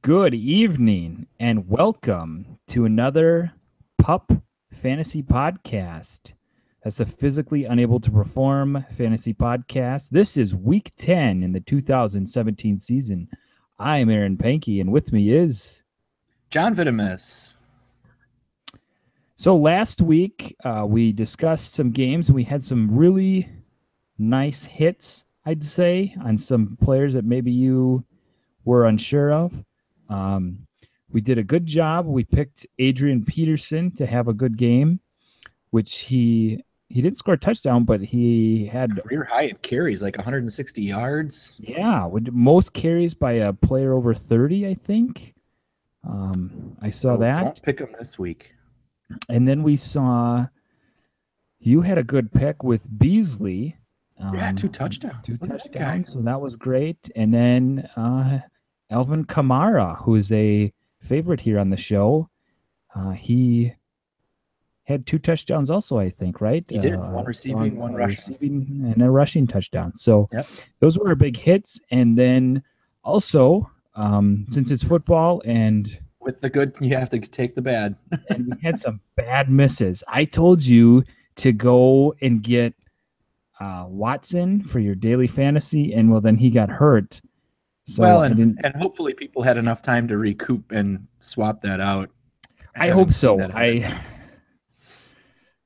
Good evening and welcome to another PUP Fantasy Podcast. That's a physically unable to perform fantasy podcast. This is week 10 in the 2017 season. I am Aaron Pankey, and with me is John Vitamus. So last week we discussed some games and we had some really nice hits, I'd say, on some players that maybe you were unsure of. We did a good job. We picked Adrian Peterson to have a good game, which he didn't score a touchdown, but he had career high in carries, like 160 yards. Yeah, with most carries by a player over 30, I think. I saw that. Don't pick him this week. And then we saw you had a good pick with Beasley. Two touchdowns. Two touchdowns, so that was great. And then Alvin Kamara, who is a favorite here on the show, he had two touchdowns also, I think, right? He did. One receiving, one rushing. Receiving and a rushing touchdown. So Those were our big hits. And then also, since it's football and with the good, you have to take the bad. And we had some bad misses. I told you to go and get Watson for your daily fantasy, and then he got hurt. So and hopefully people had enough time to recoup and swap that out. I hope so.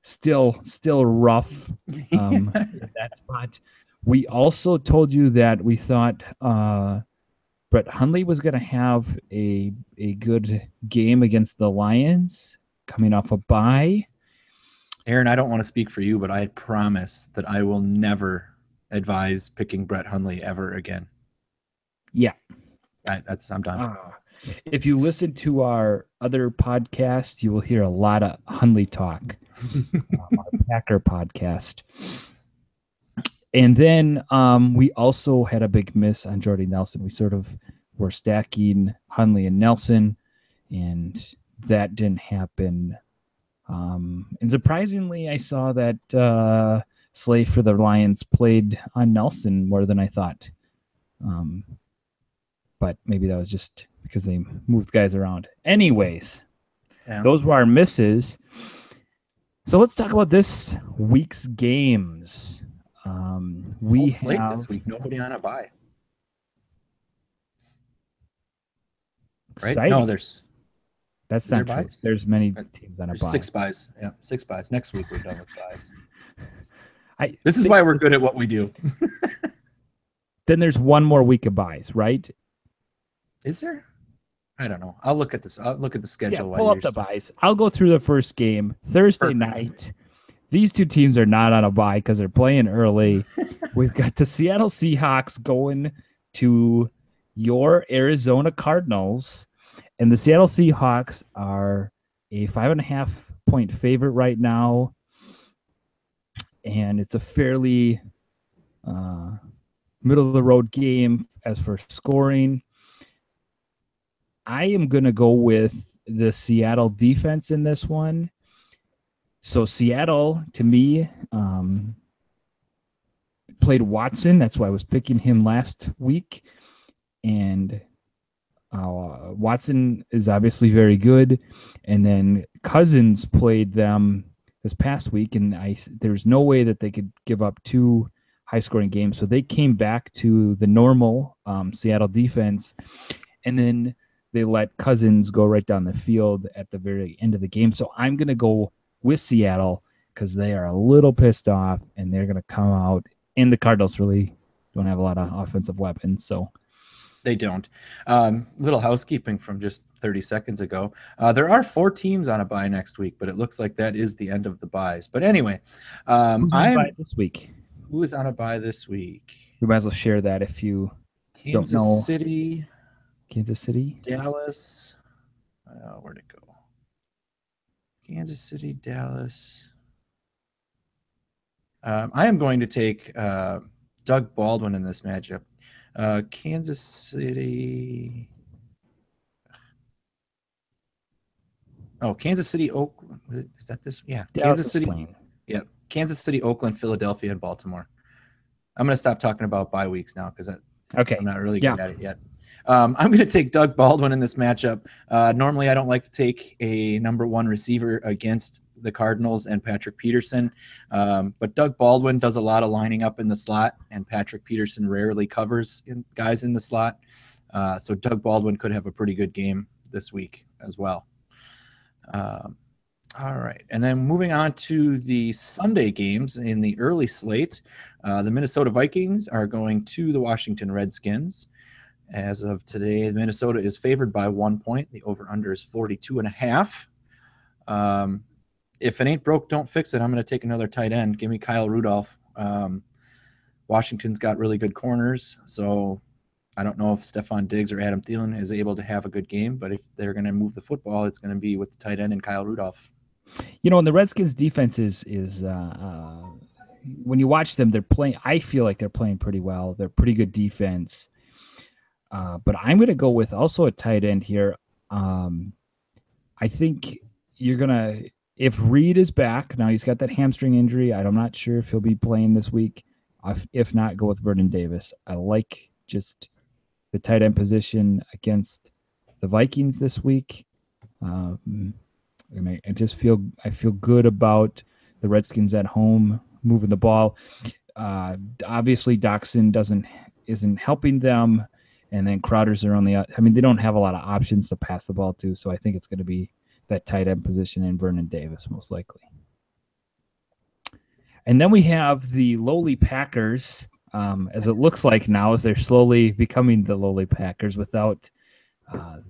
Still rough in that spot. We also told you that we thought Brett Hundley was going to have a good game against the Lions coming off a bye. Aaron, I don't want to speak for you, but I promise that I will never advise picking Brett Hundley ever again. Yeah. I'm done. If you listen to our other podcast, you will hear a lot of Hundley talk. Our Packer podcast. And then we also had a big miss on Jordy Nelson. We sort of were stacking Hundley and Nelson, and that didn't happen. And surprisingly, I saw that Slay for the Lions played on Nelson more than I thought. But maybe that was just because they moved guys around. Anyways, Those were our misses. So let's talk about this week's games. We slate have this week. Nobody on a bye. Right? Exciting. No, that's not true. Buys? There's many teams on a bye. 6 buys. Yeah, 6 buys. Next week we're done with buys. This is why we're good at what we do. Then there's one more week of buys, right? Is there? I don't know. I'll look at this. I'll look at the schedule. Yeah, pull up the buys. I'll go through the first game. Thursday night. These two teams are not on a bye because they're playing early. We've got the Seattle Seahawks going to your Arizona Cardinals. And the Seattle Seahawks are a 5.5-point favorite right now. And it's a fairly middle-of-the-road game as for scoring. I am going to go with the Seattle defense in this one. So Seattle, to me, played Watson. That's why I was picking him last week. And Watson is obviously very good. And then Cousins played them this past week, and there's no way that they could give up two high-scoring games. So they came back to the normal Seattle defense, and then they let Cousins go right down the field at the very end of the game. So I'm going to go with Seattle because they are a little pissed off, and they're going to come out. And the Cardinals really don't have a lot of offensive weapons, so they don't. Little housekeeping from just 30 seconds ago. There are 4 teams on a bye next week, but it looks like that is the end of the buys. But anyway, who's on a bye this week? Who is on a bye this week? We might as well share that if you don't know. Kansas City, Dallas. Where'd it go? Kansas City, Dallas. I am going to take Doug Baldwin in this matchup. Kansas City. Kansas City, Oakland. Is that this? Yeah, Dallas Kansas City. Playing. Yep, Kansas City, Oakland, Philadelphia, and Baltimore. I'm going to stop talking about bye weeks now because I'm not really good at it yet. I'm going to take Doug Baldwin in this matchup. Normally, I don't like to take a number one receiver against the Cardinals and Patrick Peterson, but Doug Baldwin does a lot of lining up in the slot, and Patrick Peterson rarely covers guys in the slot. So Doug Baldwin could have a pretty good game this week as well. All right. And then moving on to the Sunday games in the early slate, the Minnesota Vikings are going to the Washington Redskins. As of today, Minnesota is favored by 1 point. The over-under is 42.5. If it ain't broke, don't fix it. I'm going to take another tight end. Give me Kyle Rudolph. Washington's got really good corners, so I don't know if Stephon Diggs or Adam Thielen is able to have a good game, but if they're going to move the football, it's going to be with the tight end and Kyle Rudolph. And the Redskins defense is when you watch them, they're playing. I feel like they're playing pretty well. They're pretty good defense. But I'm going to go with also a tight end here. I think you're going to, if Reed is back, now he's got that hamstring injury. I'm not sure if he'll be playing this week. If not, go with Vernon Davis. I like just the tight end position against the Vikings this week. And I feel good about the Redskins at home moving the ball. Obviously, Doxson isn't helping them. And then Crowder's are on the. They don't have a lot of options to pass the ball to, so I think it's going to be that tight end position in Vernon Davis most likely. And then we have the lowly Packers, as it looks like now, as they're slowly becoming the lowly Packers without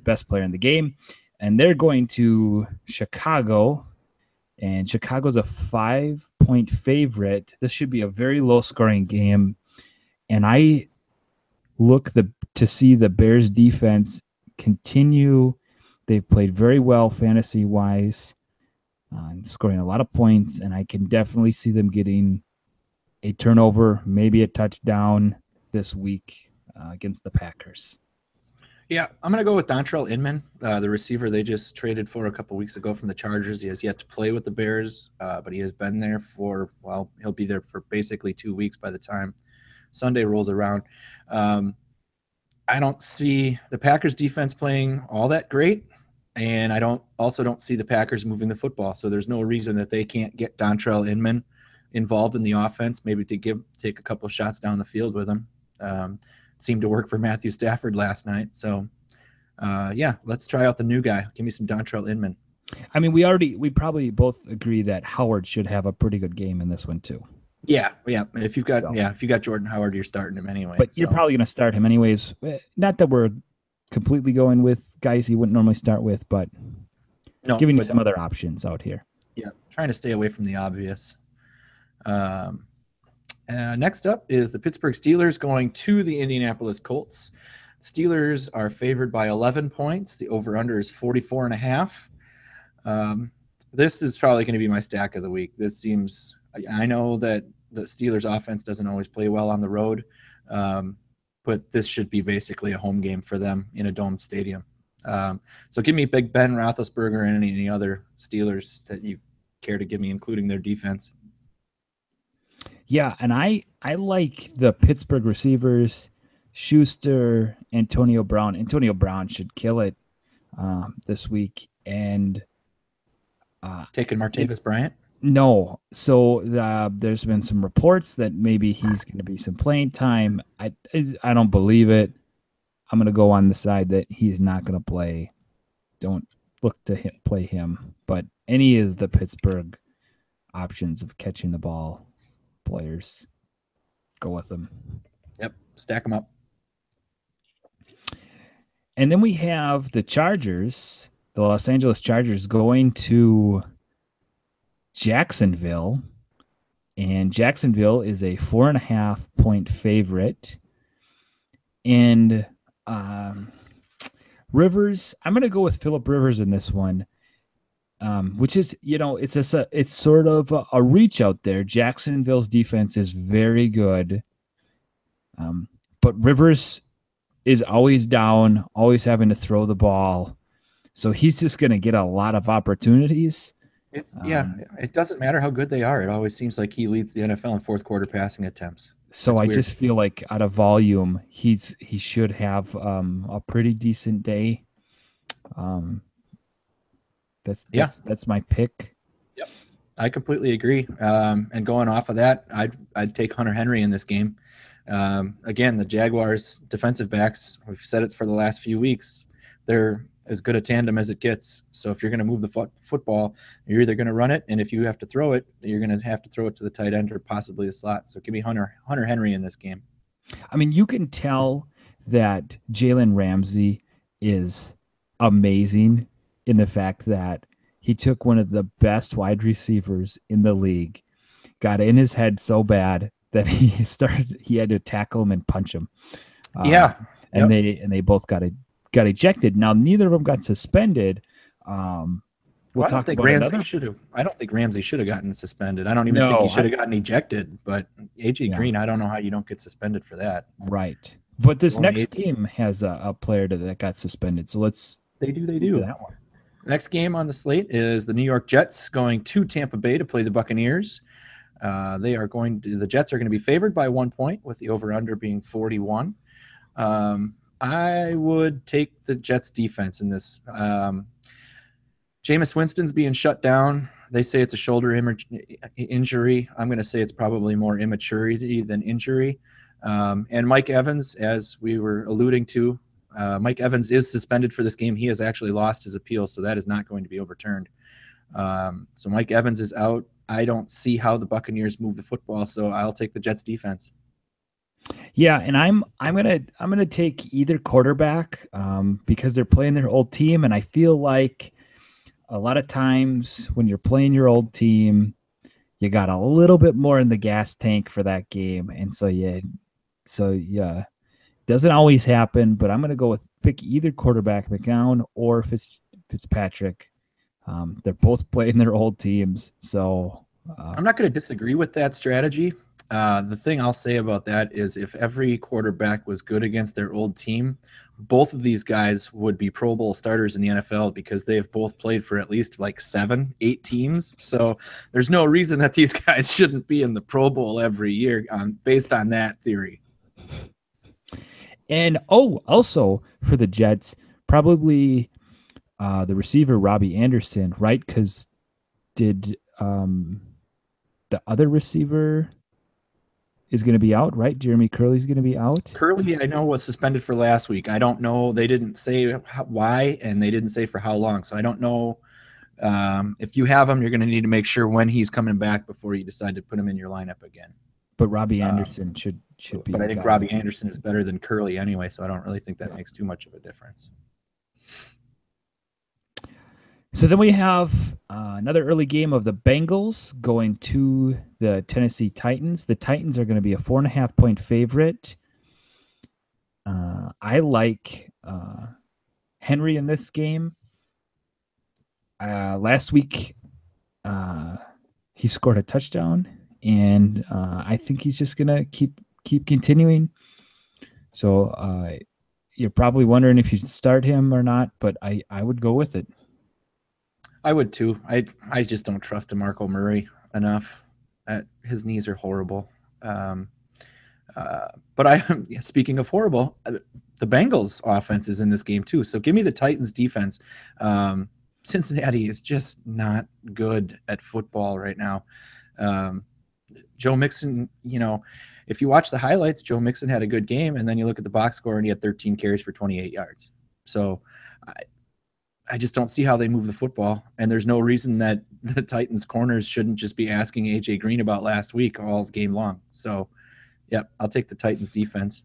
best player in the game, and they're going to Chicago, and Chicago's a 5-point favorite. This should be a very low-scoring game, and I look to see the Bears defense continue. They've played very well fantasy-wise, scoring a lot of points, and I can definitely see them getting a turnover, maybe a touchdown this week against the Packers. Yeah, I'm going to go with Dontrell Inman, the receiver they just traded for a couple weeks ago from the Chargers. He has yet to play with the Bears, but he has been there he'll be there for basically 2 weeks by the time Sunday rolls around. I don't see the Packers defense playing all that great, and I don't see the Packers moving the football. So there's no reason that they can't get Dontrell Inman involved in the offense, maybe to take a couple shots down the field with him. Seemed to work for Matthew Stafford last night. So let's try out the new guy. Give me some Dontrell Inman. We probably both agree that Howard should have a pretty good game in this one too. Yeah. If you've got Jordan Howard, you're starting him anyway. But you're probably going to start him anyways. Not that we're completely going with guys he wouldn't normally start with, but giving you some other options out here. Yeah, trying to stay away from the obvious. Next up is the Pittsburgh Steelers going to the Indianapolis Colts. Steelers are favored by 11 points. The over-under is 44.5. This is probably going to be my stack of the week. I know that the Steelers offense doesn't always play well on the road, but this should be basically a home game for them in a domed stadium. So give me Big Ben Roethlisberger and any other Steelers that you care to give me, including their defense. Yeah, and I like the Pittsburgh receivers, Schuster, Antonio Brown. Antonio Brown should kill it this week. And taking Martavis Bryant? No. So there's been some reports that maybe he's going to be some playing time. I don't believe it. I'm going to go on the side that he's not going to play. Don't look to play him. But any of the Pittsburgh options of catching the ball players, go with them. Yep, stack them up. And then we have the Chargers, the Los Angeles Chargers, going to Jacksonville, and Jacksonville is a 4.5-point favorite. And Rivers, I'm going to go with Phillip Rivers in this one, which is, it's sort of a reach out there. Jacksonville's defense is very good, but Rivers is always down, always having to throw the ball, so he's just going to get a lot of opportunities. It doesn't matter how good they are. It always seems like he leads the NFL in fourth quarter passing attempts. So That's I weird. just feel like out of volume, he should have a pretty decent day. Um, Yeah. that's my pick. Yep. I completely agree. And going off of that, I'd take Hunter Henry in this game. Again, the Jaguars defensive backs, we've said it for the last few weeks, they're as good a tandem as it gets. So if you're going to move the football, you're either going to run it, and if you have to throw it, you're going to have to throw it to the tight end or possibly the slot. So give me Hunter Henry in this game. I mean, you can tell that Jalen Ramsey is amazing in the fact that he took one of the best wide receivers in the league, got in his head so bad that he had to tackle him and punch him. Yeah. And Yep. they both got ejected. Now neither of them got suspended. We'll Well, talk about another. I don't think Ramsey should have gotten suspended. I don't even think he No, should have gotten ejected. But AJ yeah, Green, I don't know how you don't get suspended for that. right. But this Throwing next game has a player that got suspended. So let's They speak to do. that one. Next game on the slate is the New York Jets going to Tampa Bay to play the Buccaneers. The Jets are going to be favored by 1 point, with the over/under being 41. I would take the Jets defense in this. Jameis Winston's being shut down. They say it's a shoulder injury. I'm going to say it's probably more immaturity than injury. And Mike Evans, as we were alluding to, Mike Evans is suspended for this game. He has actually lost his appeal, so that is not going to be overturned. So Mike Evans is out. I don't see how the Buccaneers move the football, so I'll take the Jets defense. Yeah, and I'm gonna take either quarterback because they're playing their old team, and I feel like a lot of times when you're playing your old team, you got a little bit more in the gas tank for that game, and so yeah, doesn't always happen. But I'm gonna go with pick either quarterback, McGowan or Fitzpatrick. They're both playing their old teams, so I'm not going to disagree with that strategy. The thing I'll say about that is if every quarterback was good against their old team, both of these guys would be Pro Bowl starters in the NFL because they have both played for at least like 7, 8 teams. So there's no reason that these guys shouldn't be in the Pro Bowl every year based on that theory. And also for the Jets, probably the receiver Robbie Anderson, right? Because did the other receiver is going to be out, right? Jeremy Curley's going to be out. Curley, I know, was suspended for last week. I don't know. They didn't say why, and they didn't say for how long. So I don't know. If you have him, you're going to need to make sure when he's coming back before you decide to put him in your lineup again. But Robbie Anderson should be. But I think Robbie Anderson is better than Curley anyway, so I don't really think that makes too much of a difference. So then we have another early game of the Bengals going to the Tennessee Titans. The Titans are going to be a 4.5-point favorite. I like Henry in this game. Last week, he scored a touchdown, and I think he's just going to keep continuing. So you're probably wondering if you should start him or not, but I would go with it. I would too. I just don't trust DeMarco Murray enough. His knees are horrible. But speaking of horrible, the Bengals offense is in this game too. So give me the Titans defense. Cincinnati is just not good at football right now. Joe Mixon, if you watch the highlights, Joe Mixon had a good game, and then you look at the box score and he had 13 carries for 28 yards. So I just don't see how they move the football, and there's no reason that the Titans corners shouldn't just be asking AJ Green about last week all game long. So, yeah, I'll take the Titans defense.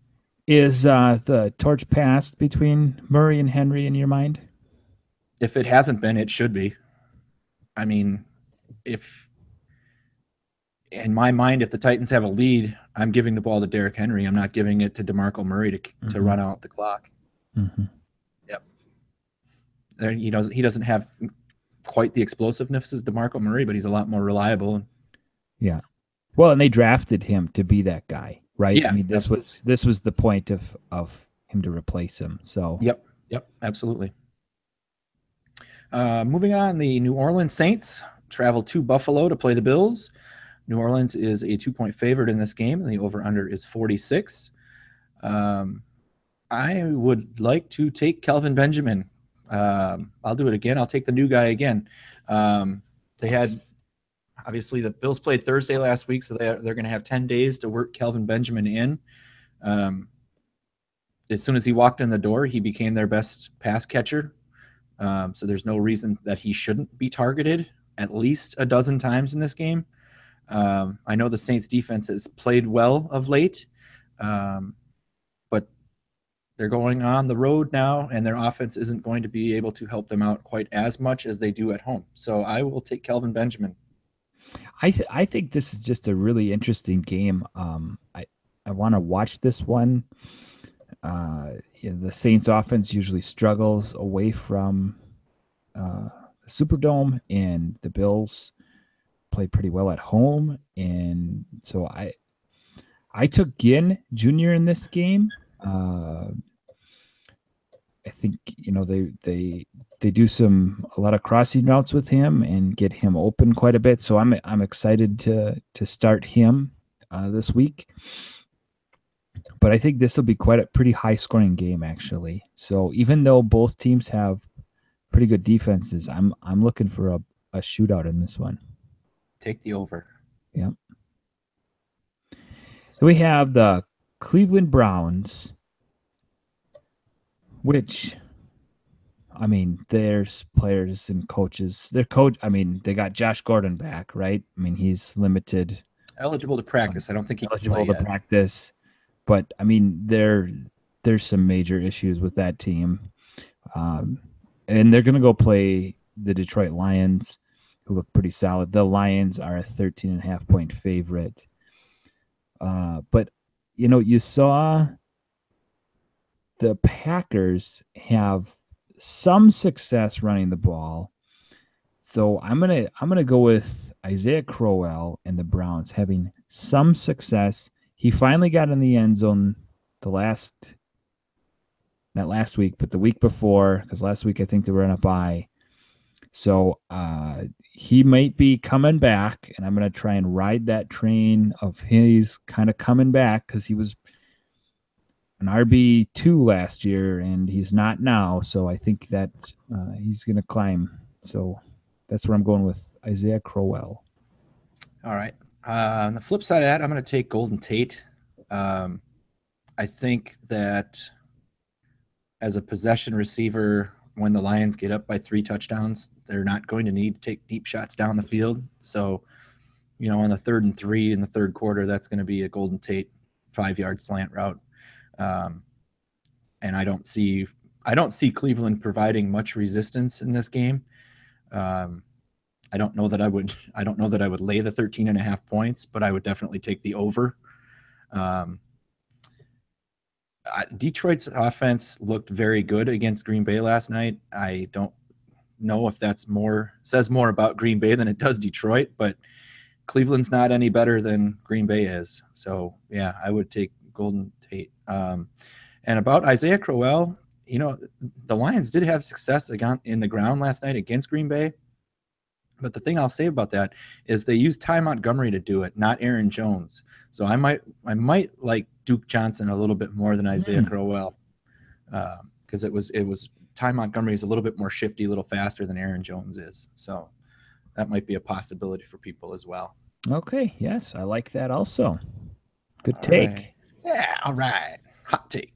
Is the torch passed between Murray and Henry in your mind? If it hasn't been, it should be. I mean, in my mind, if the Titans have a lead, I'm giving the ball to Derrick Henry. I'm not giving it to DeMarco Murray to run out the clock. Mm-hmm. Yep. He doesn't have quite the explosiveness as DeMarco Murray, but he's a lot more reliable. Yeah. Well, and they drafted him to be that guy, right? Yeah, I mean, this was the point of him to replace him. So Yep, absolutely. Moving on, the New Orleans Saints travel to Buffalo to play the Bills. New Orleans is a 2-point favorite in this game, and the over-under is 46. I would like to take Kelvin Benjamin. I'll do it again. I'll take the new guy again. They had, obviously, the Bills played Thursday last week, so they're going to have 10 days to work Kelvin Benjamin in. As soon as he walked in the door, he became their best pass catcher. So there's no reason that he shouldn't be targeted at least a dozen times in this game. I know the Saints defense has played well of late, but they're going on the road now, and their offense isn't going to be able to help them out quite as much as they do at home. So I will take Kelvin Benjamin. I think this is just a really interesting game. I want to watch this one. The Saints offense usually struggles away from the Superdome, and the Bills play pretty well at home. And so I took Ginn Jr. in this game. I think they do a lot of crossing routes with him and get him open quite a bit. So I'm excited to start him this week. But I think this will be quite a pretty high scoring game, actually. So even though both teams have pretty good defenses, I'm looking for a shootout in this one. Take the over. Yep. So we have the Cleveland Browns, which, I mean, there's players and coaches. They got Josh Gordon back, right? I mean, he's limited. Eligible to practice. I don't think he's eligible to practice. But, I mean, there's some major issues with that team. And they're going to go play the Detroit Lions, who look pretty solid. The Lions are a 13.5-point favorite. But, you saw the Packers have some success running the ball. So I'm gonna go with Isaiah Crowell and the Browns having some success. He finally got in the end zone not last week, but the week before, because last week I think they were on a bye. So he might be coming back, and I'm going to try and ride that train of his kind of coming back, because he was an RB2 last year, and he's not now. So I think that he's going to climb. So that's where I'm going with Isaiah Crowell. All right. On the flip side of that, I'm going to take Golden Tate. I think that as a possession receiver, when the Lions get up by 3 touchdowns, they're not going to need to take deep shots down the field. So, on the 3rd and 3 in the third quarter, that's going to be a Golden Tate 5-yard slant route. And I don't see Cleveland providing much resistance in this game. I don't know that I would lay the 13.5 points, but I would definitely take the over. Detroit's offense looked very good against Green Bay last night. I don't know if that's says more about Green Bay than it does Detroit, but Cleveland's not any better than Green Bay is. So yeah, I would take Golden Tate. And about Isaiah Crowell, the Lions did have success in the ground last night against Green Bay. But the thing I'll say about that is they used Ty Montgomery to do it, not Aaron Jones. So I might like Duke Johnson a little bit more than Isaiah Crowell, because it was Ty Montgomery is a little bit more shifty, a little faster than Aaron Jones is. So that might be a possibility for people as well. Okay, yes, I like that also. Good take. Right. Yeah, all right. Hot take.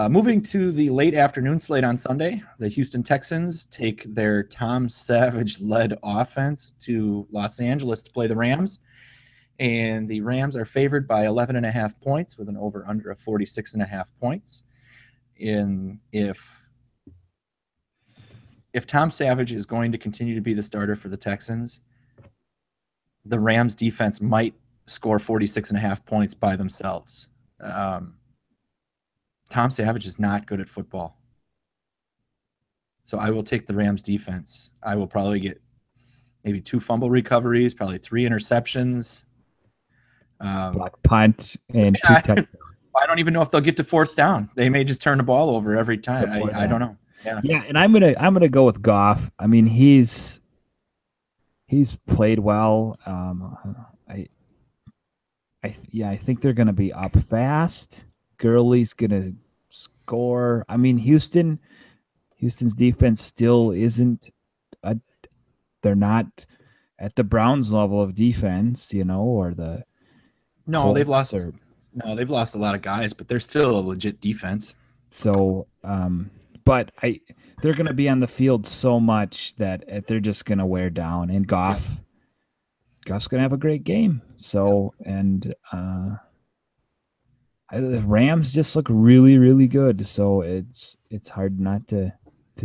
Moving to the late afternoon slate on Sunday, the Houston Texans take their Tom Savage-led offense to Los Angeles to play the Rams. And the Rams are favored by 11.5 points with an over-under of 46.5 points. If Tom Savage is going to continue to be the starter for the Texans, the Rams defense might score 46.5 points by themselves. Tom Savage is not good at football. So I will take the Rams defense. I will probably get maybe 2 fumble recoveries, probably 3 interceptions. Block punt and 2 touchdowns. I don't even know if they'll get to 4th down. They may just turn the ball over every time. I don't know. Yeah, and I'm gonna go with Goff. I mean, he's played well. I think they're going to be up fast. Gurley's going to score. I mean, Houston's defense still isn't they're not at the Browns level of defense, or the No, they've lost. No, they've lost a lot of guys, but they're still a legit defense. So, but they're going to be on the field so much that they're just going to wear down. And Goff's going to have a great game. So, and the Rams just look really, really good. So it's hard not to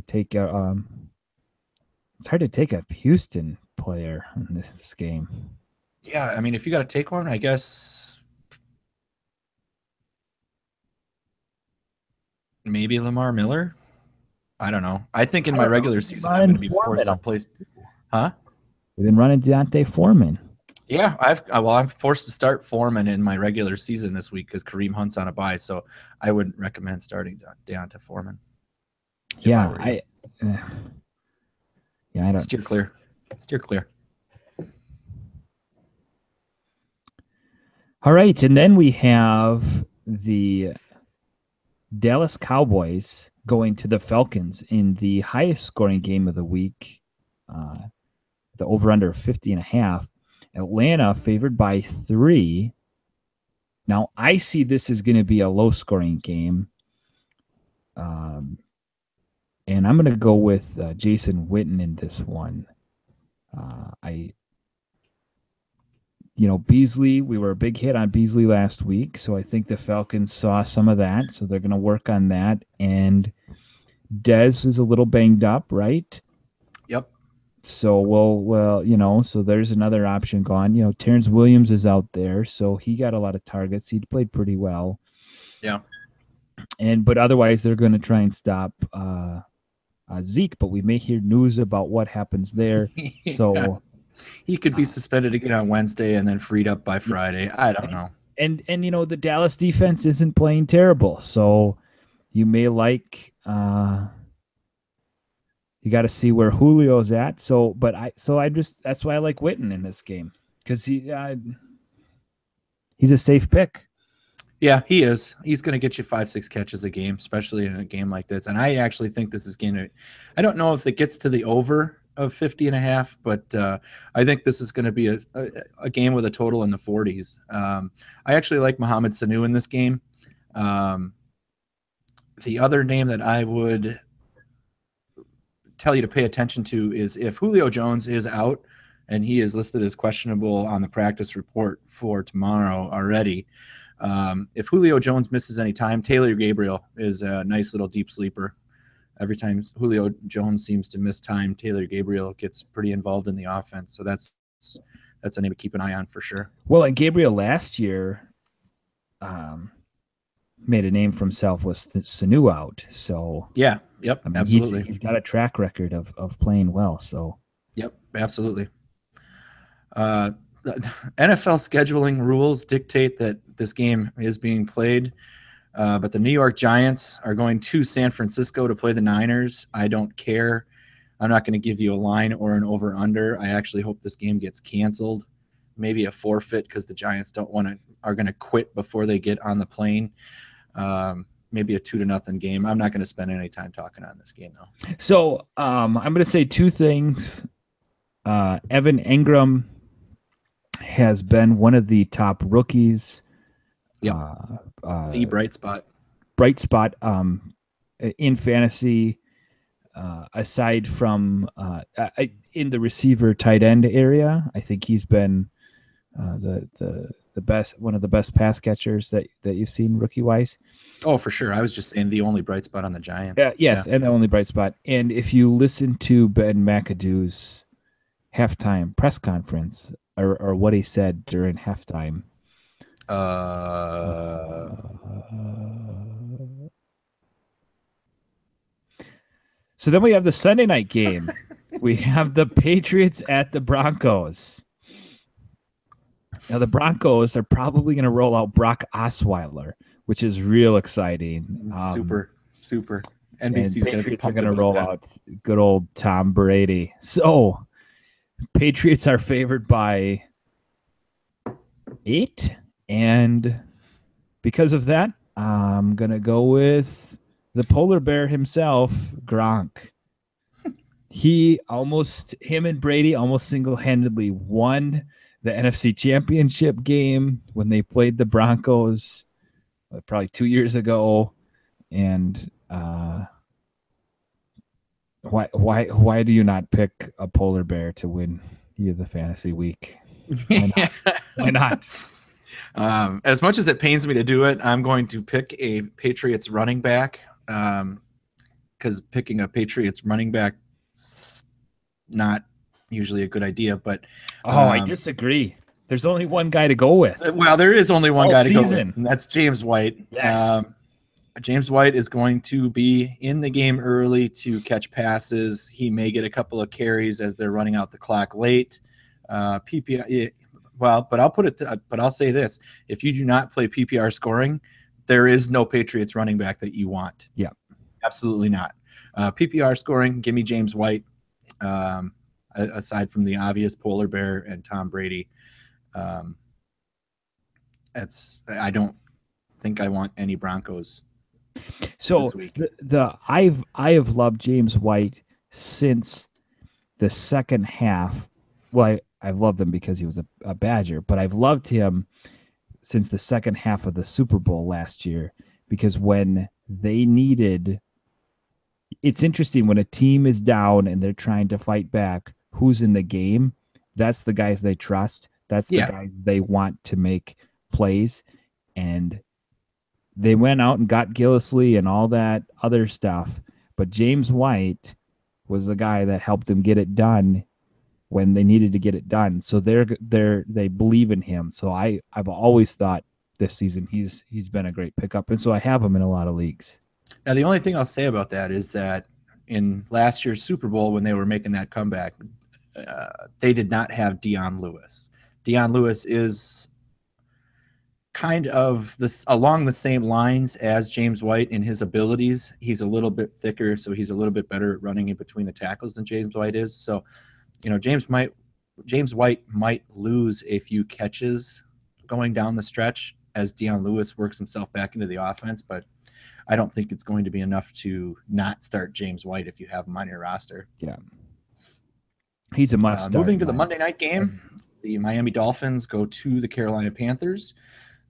take it's hard to take a Houston player in this game. Yeah, I mean, if you got to take one, I guess maybe Lamar Miller. I don't know. I think in my regular season I'm going to be forced to play. Huh? We've been running Deontay Foreman. Yeah, I'm forced to start Foreman in my regular season this week because Kareem Hunt's on a bye, so I wouldn't recommend starting Deontay Foreman. Yeah, I don't steer clear. Steer clear. All right, and then we have the Dallas Cowboys going to the Falcons in the highest scoring game of the week, the over-under 50.5. Atlanta favored by 3. Now, I see this is going to be a low-scoring game, and I'm going to go with Jason Witten in this one. Beasley, we were a big hit on Beasley last week, so I think the Falcons saw some of that, so they're going to work on that. And Dez is a little banged up, right? Yep. So, so there's another option gone. Terrence Williams is out there, so he got a lot of targets. He played pretty well. Yeah. But otherwise, they're going to try and stop Zeke, but we may hear news about what happens there. So he could be suspended again on Wednesday and then freed up by Friday. I don't know. And the Dallas defense isn't playing terrible, so you may like. You got to see where Julio's at. So that's why I like Witten in this game because he's a safe pick. Yeah, he is. He's going to get you 5-6 catches a game, especially in a game like this. And I actually think this is going to. I don't know if it gets to the over of 50.5, but I think this is going to be a game with a total in the 40s. I actually like Mohamed Sanu in this game. The other name that I would tell you to pay attention to is if Julio Jones is out, and he is listed as questionable on the practice report for tomorrow already. If Julio Jones misses any time, Taylor Gabriel is a nice little deep sleeper. Every time Julio Jones seems to miss time, Taylor Gabriel gets pretty involved in the offense. So that's a name to keep an eye on for sure. Well, and Gabriel last year made a name for himself with Sanu out. So yeah, yep, absolutely. He's got a track record of playing well. So yep, absolutely. The NFL scheduling rules dictate that this game is being played. But the New York Giants are going to San Francisco to play the Niners. I don't care. I'm not going to give you a line or an over-under. I actually hope this game gets canceled. Maybe a forfeit because the Giants are going to quit before they get on the plane. Maybe a 2-0 game. I'm not going to spend any time talking on this game, though. So I'm going to say two things. Evan Engram has been one of the top rookies. Yep. The bright spot. In fantasy, aside from in the receiver tight end area. I think he's been the best, one of the best pass catchers that you've seen rookie wise. Oh, for sure. I was just saying the only bright spot on the Giants. Yes, and the only bright spot. And if you listen to Ben McAdoo's halftime press conference or what he said during halftime. So then we have the Sunday night game. We have the Patriots at the Broncos. Now the Broncos are probably going to roll out Brock Osweiler, which is real exciting. Super. NBC's going to roll out good old Tom Brady. So Patriots are favored by 8, And because of that, I'm going to go with the polar bear himself, Gronk. Him and Brady almost single-handedly won the NFC Championship game when they played the Broncos probably 2 years ago. And why do you not pick a polar bear to win the fantasy week? Why not? Why not? As much as it pains me to do it, I'm going to pick a Patriots running back, because picking a Patriots running back is not usually a good idea. But I disagree. There's only one guy to go with. Well, there is only one All guy to go season. with, and that's James White. Yes. James White is going to be in the game early to catch passes. He may get a couple of carries as they're running out the clock late. PPR, well, but I'll say this: if you do not play PPR scoring, there is no Patriots running back that you want. Yeah, absolutely not. PPR scoring, give me James White. Aside from the obvious polar bear and Tom Brady, I don't think I want any Broncos. So I have loved James White since the second half. Well, I've loved him because he was a Badger, but I've loved him since the second half of the Super Bowl last year, because when they needed, it's interesting when a team is down and they're trying to fight back, who's in the game? That's the guys they trust. That's the guys they want to make plays. And they went out and got Gillislee and all that other stuff. But James White was the guy that helped them get it done when they needed to get it done. So they believe in him. So I've always thought this season he's been a great pickup. And so I have him in a lot of leagues. Now, the only thing I'll say about that is that in last year's Super Bowl, when they were making that comeback, they did not have Dion Lewis. Dion Lewis is kind of along the same lines as James White in his abilities. He's a little bit thicker, so he's a little bit better at running in between the tackles than James White is. So, James White might lose a few catches going down the stretch as Dion Lewis works himself back into the offense, but I don't think it's going to be enough to not start James White if you have him on your roster. Yeah. He's a must start. Moving to the Monday night game, the Miami Dolphins go to the Carolina Panthers.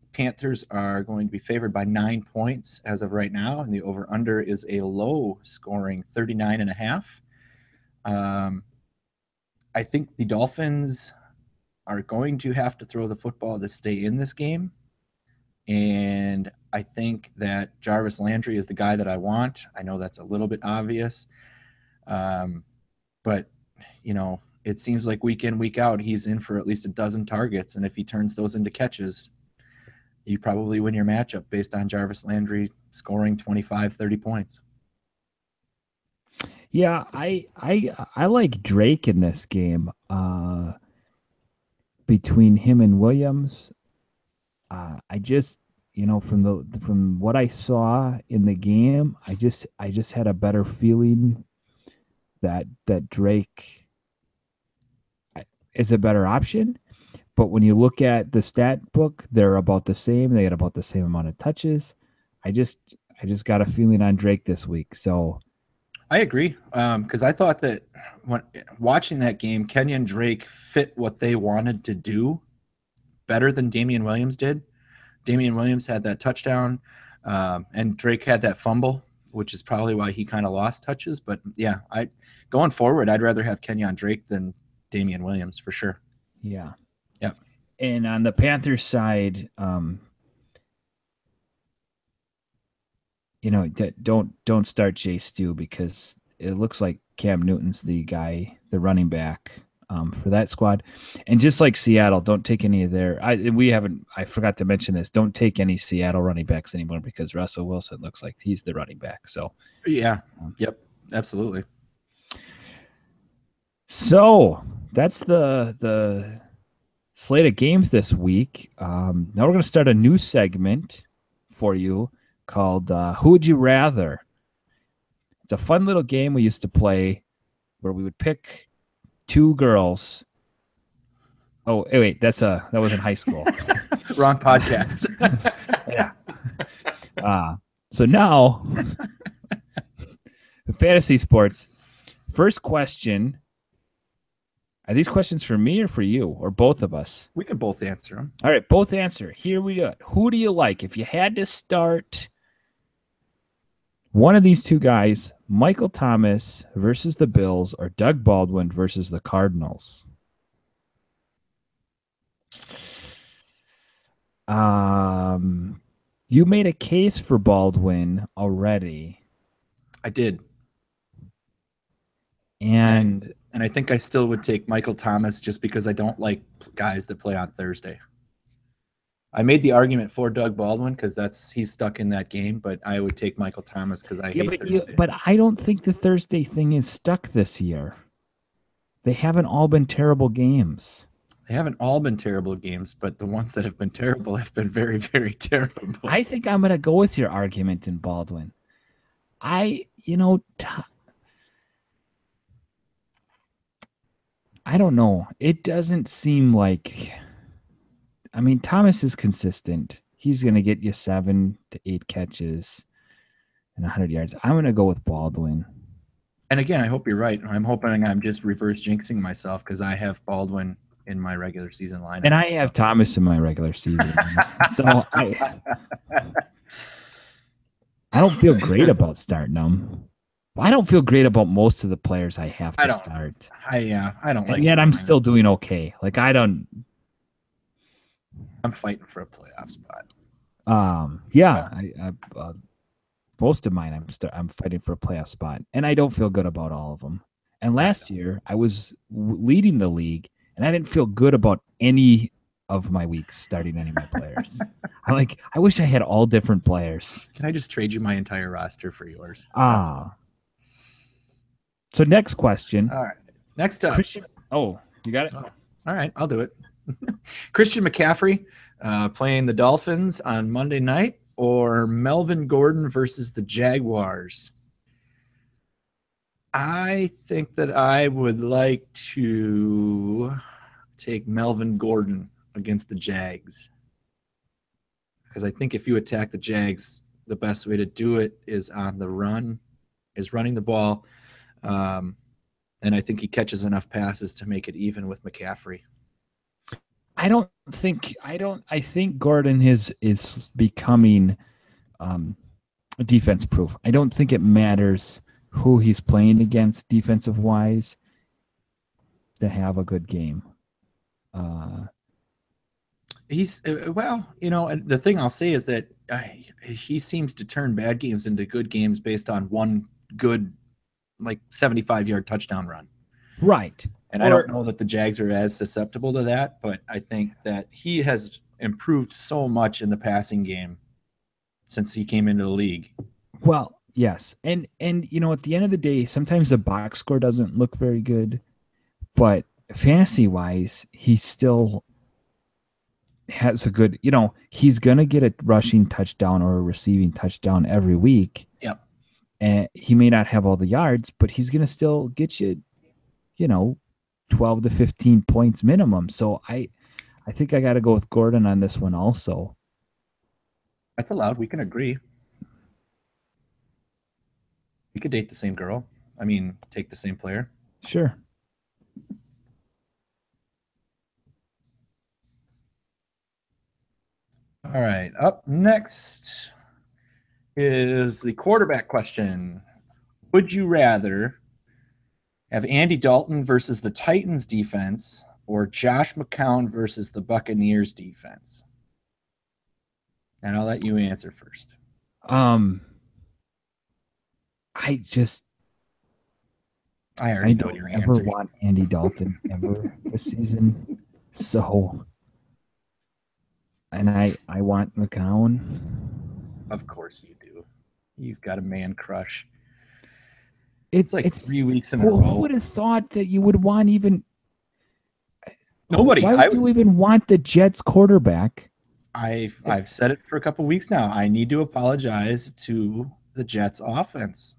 The Panthers are going to be favored by 9 points as of right now, and the over-under is a low scoring 39.5. I think the Dolphins are going to have to throw the football to stay in this game. And I think that Jarvis Landry is the guy that I want. I know that's a little bit obvious. But, it seems like week in, week out, he's in for at least a dozen targets. And if he turns those into catches, you probably win your matchup based on Jarvis Landry scoring 25, 30 points. Yeah, I like Drake in this game. Between him and Williams, I just, from what I saw in the game, I just had a better feeling that Drake is a better option. But when you look at the stat book, they're about the same. They had about the same amount of touches. I just got a feeling on Drake this week. So I agree, because I thought that when watching that game, Kenyon Drake fit what they wanted to do better than Damian Williams did. Damian Williams had that touchdown, and Drake had that fumble, which is probably why he kind of lost touches. But yeah, going forward, I'd rather have Kenyon Drake than Damian Williams for sure. Yeah. Yep. And on the Panthers side, don't start Jay Stu, because it looks like Cam Newton's the guy, the running back for that squad. And just like Seattle, don't take any of their. I forgot to mention this. Don't take any Seattle running backs anymore, because Russell Wilson looks like he's the running back. So yeah, yep, absolutely. So that's the slate of games this week. Now we're going to start a new segment for you called Who Would You Rather? It's a fun little game we used to play where we would pick two girls Oh, wait, that was in high school. Wrong podcast. Yeah. So now, fantasy sports. First question. Are these questions for me or for you or both of us? We can both answer them. All right, both answer. Here we go. Who do you like? If you had to start one of these two guys, Michael Thomas versus the Bills or Doug Baldwin versus the Cardinals? You made a case for Baldwin already. I did. And I think I still would take Michael Thomas just because I don't like guys that play on Thursday. I made the argument for Doug Baldwin because he's stuck in that game, but I would take Michael Thomas because I hate Thursday. But I don't think the Thursday thing is stuck this year. They haven't all been terrible games. They haven't all been terrible games, but the ones that have been terrible have been very, very terrible. I think I'm going to go with your argument in Baldwin. I don't know. It doesn't seem like. I mean, Thomas is consistent. He's going to get you 7 to 8 catches and 100 yards. I'm going to go with Baldwin. And again, I hope you're right. I'm hoping I'm just reverse jinxing myself because I have Baldwin in my regular season lineup. And I have Thomas in my regular season. So I don't feel great about starting them. I don't feel great about most of the players I have to start. I don't like. And yet I'm still doing okay. Like I'm fighting for a playoff spot. Most of mine I'm fighting for a playoff spot, and I don't feel good about all of them. And last year I was leading the league, and I didn't feel good about any of my weeks starting any of my players. I wish I had all different players. Can I just trade you my entire roster for yours? So next question. All right. Next up. Christian. Oh, you got it? Oh, all right. I'll do it. Christian McCaffrey playing the Dolphins on Monday night, or Melvin Gordon versus the Jaguars? I think that I would like to take Melvin Gordon against the Jags. Because I think if you attack the Jags, the best way to do it is on the run, is running the ball. And I think he catches enough passes to make it even with McCaffrey. I think Gordon is becoming defense proof. I don't think it matters who he's playing against defensive wise to have a good game. He's and the thing I'll say is that he seems to turn bad games into good games based on one good, 75-yard touchdown run. Right. And I don't know that the Jags are as susceptible to that, but I think that he has improved so much in the passing game since he came into the league. Well, yes. And at the end of the day, sometimes the box score doesn't look very good, but fantasy-wise, he still has a good, he's going to get a rushing touchdown or a receiving touchdown every week. Yep. And he may not have all the yards, but he's going to still get you, 12 to 15 points minimum. So I think I got to go with Gordon on this one also. That's allowed. We can agree. We could date the same girl. I mean, take the same player. Sure. All right. Up next is the quarterback question. Would you rather have Andy Dalton versus the Titans defense or Josh McCown versus the Buccaneers defense? And I'll let you answer first. I already know don't your ever answer. Want Andy Dalton ever this season. So, and I want McCown. Of course you do. You've got a man crush. It's 3 weeks in a row. Who would have thought that you would want even? Nobody. Why would you even want the Jets quarterback? I've said it for a couple weeks now. I need to apologize to the Jets offense.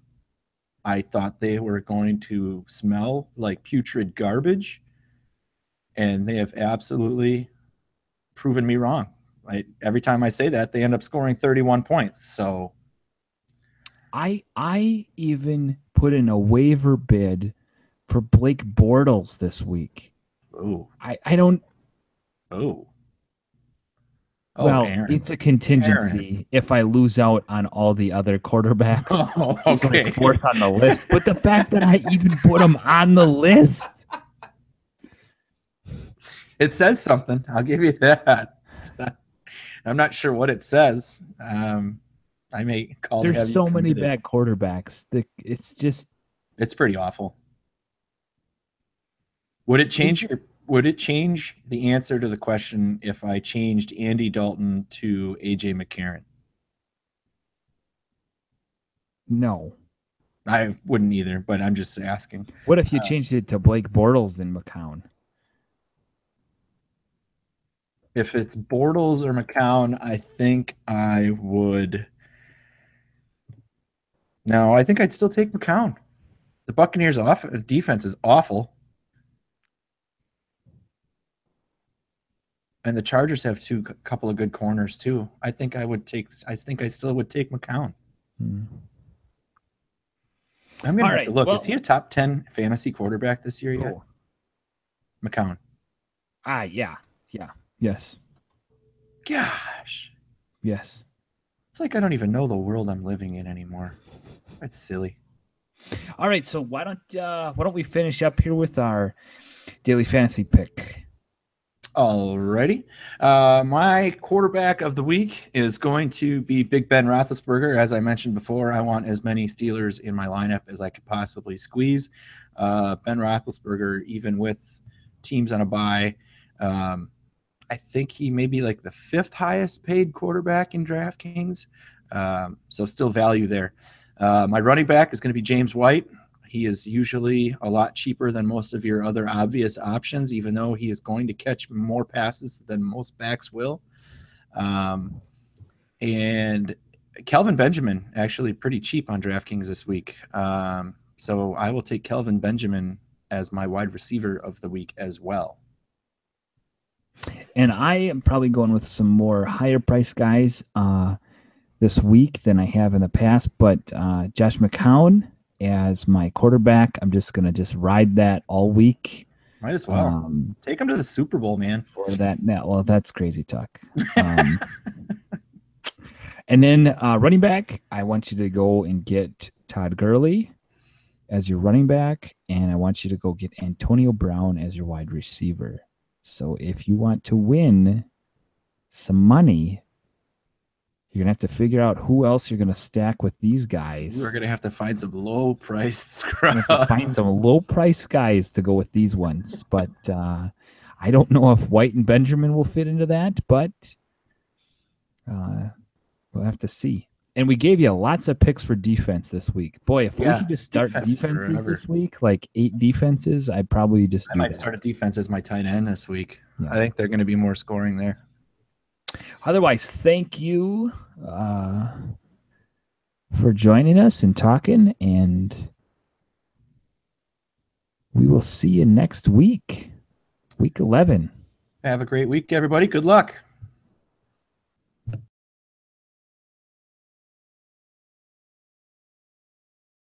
I thought they were going to smell like putrid garbage. and they have absolutely proven me wrong. Every time I say that, they end up scoring 31 points. So I even put in a waiver bid for Blake Bortles this week. oh, I don't. oh, Well, Aaron. it's a contingency if I lose out on all the other quarterbacks. Oh, He's okay. like fourth on the list. But the fact that I even put him on the list. It says something. I'll give you that. I'm not sure what it says. I may call. There's so many bad quarterbacks. It's pretty awful. Would it change the answer to the question if I changed Andy Dalton to AJ McCarron? No. I wouldn't either, but I'm just asking. What if you changed it to Blake Bortles and McCown? If it's Bortles or McCown, I think I would. No, I think I'd still take McCown. The Buccaneers' defense is awful, and the Chargers have couple of good corners too. I think I still would take McCown. I'm gonna have to look. Is he a top 10 fantasy quarterback this year yet? McCown. Yeah. Yes. Gosh. Yes. It's like I don't even know the world I'm living in anymore. That's silly. All right, so why don't we finish up here with our daily fantasy pick? Alrighty. My quarterback of the week is going to be Big Ben Roethlisberger. As I mentioned before, I want as many Steelers in my lineup as I could possibly squeeze. Ben Roethlisberger, even with teams on a bye, I think he may be like the 5th highest paid quarterback in DraftKings. So still value there. My running back is going to be James White. He is usually a lot cheaper than most of your other obvious options, even though he is going to catch more passes than most backs will. And Kelvin Benjamin, actually pretty cheap on DraftKings this week. So I will take Kelvin Benjamin as my wide receiver of the week as well. And I am probably going with some more higher price guys this week than I have in the past. But Josh McCown as my quarterback, I'm just going to ride that all week. Might as well. Take him to the Super Bowl, man. For that. Well, that's crazy talk. And then running back, I want you to go and get Todd Gurley as your running back. And I want you to go get Antonio Brown as your wide receiver. So if you want to win some money, you're going to have to figure out who else you're going to stack with these guys. We're going to have to find some low-priced scrubs. Find some low-priced guys to go with these ones. But I don't know if White and Benjamin will fit into that, but we'll have to see. And we gave you lots of picks for defense this week. Boy, if we could just start defenses this week, like 8 defenses, I'd probably just I might start a defense as my tight end this week. Yeah. I think they're going to be more scoring there. Otherwise, thank you for joining us and talking, and we will see you next week, week 11. Have a great week, everybody. Good luck.